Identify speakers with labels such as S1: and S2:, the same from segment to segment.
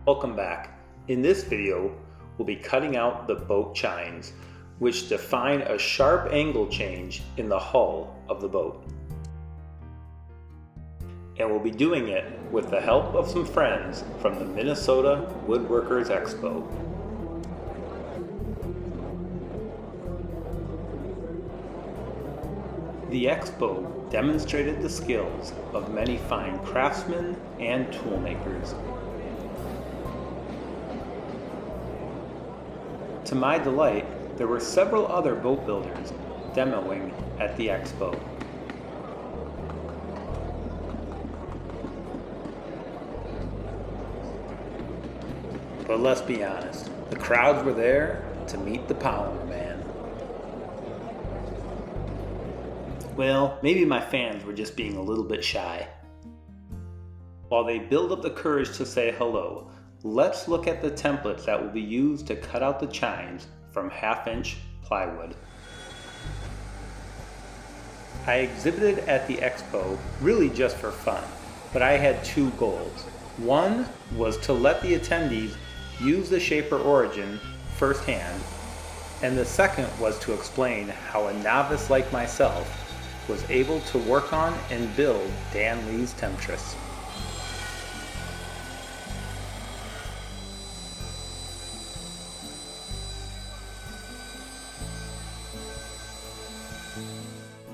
S1: Welcome back. In this video, we'll be cutting out the boat chines, which define a sharp angle change in the hull of the boat. And we'll be doing it with the help of some friends from the Minnesota Woodworkers Expo. The Expo demonstrated the skills of many fine craftsmen and toolmakers. To my delight, there were several other boat builders demoing at the Expo. But let's be honest, the crowds were there to meet the Power Man. Well, maybe my fans were just being a little bit shy. While they build up the courage to say hello, let's look at the templates that will be used to cut out the chines from 1/2-inch plywood. I exhibited at the Expo really just for fun, but I had two goals. One was to let the attendees use the Shaper Origin firsthand, and the second was to explain how a novice like myself was able to work on and build Dan Lee's Temptress.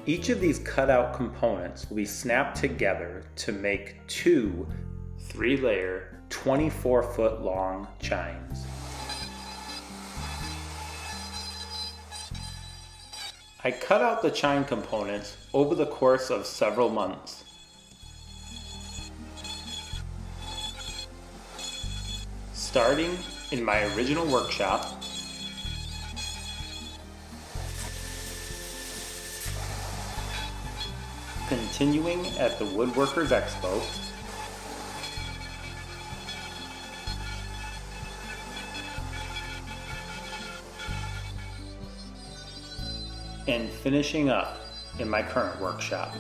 S1: Each of these cutout components will be snapped together to make two 3-layer, 24-foot long chines. I cut out the chine components over the course of several months. Starting in my original workshop, continuing at the Woodworkers Expo, and finishing up in my current workshop.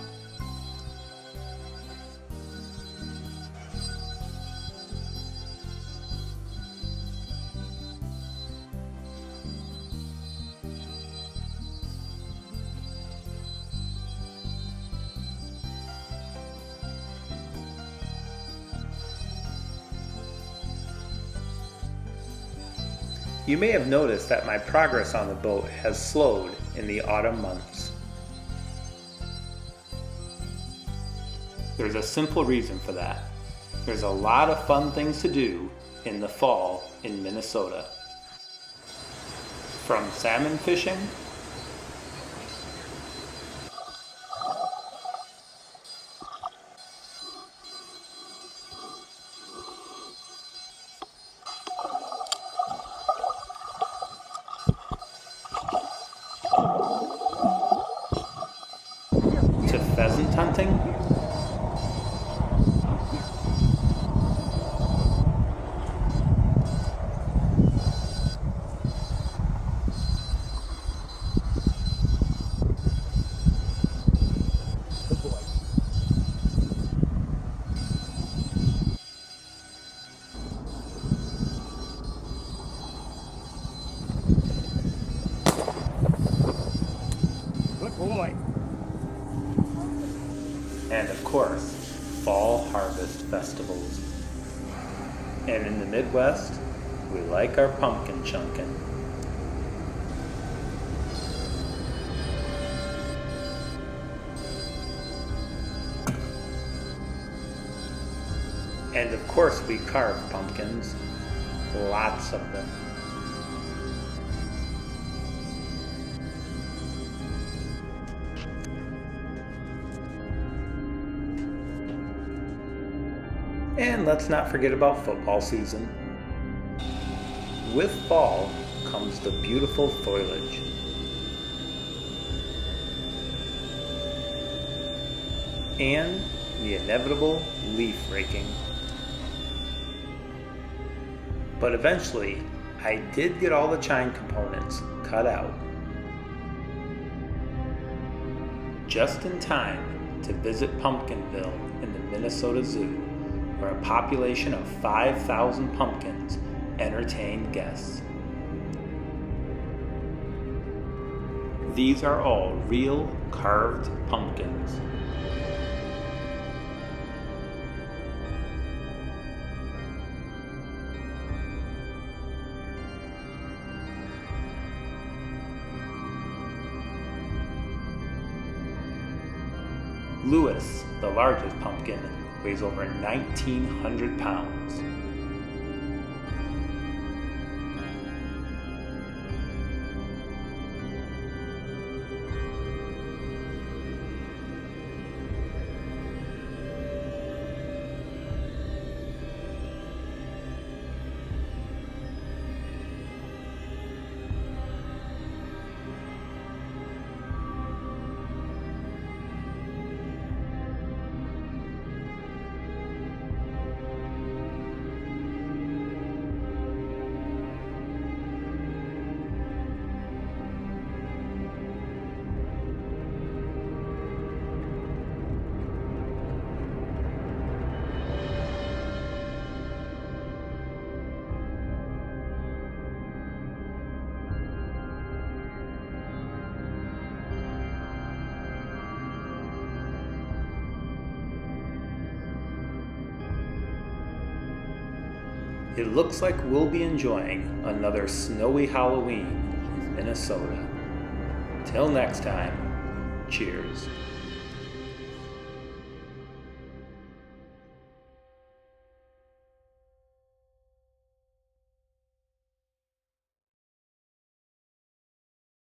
S1: You may have noticed that my progress on the boat has slowed in the autumn months. There's a simple reason for that. There's a lot of fun things to do in the fall in Minnesota. From salmon fishing to pheasant hunting, and of course, fall harvest festivals. And in the Midwest, we like our pumpkin chunkin'. And of course, we carve pumpkins, lots of them. And let's not forget about football season. With fall comes the beautiful foliage. And the inevitable leaf raking. But eventually, I did get all the chine components cut out. Just in time to visit Pumpkinville in the Minnesota Zoo, where a population of 5,000 pumpkins entertained guests. These are all real carved pumpkins. Lewis, the largest pumpkin, weighs over 1,900 pounds. It looks like we'll be enjoying another snowy Halloween in Minnesota. Till next time, cheers.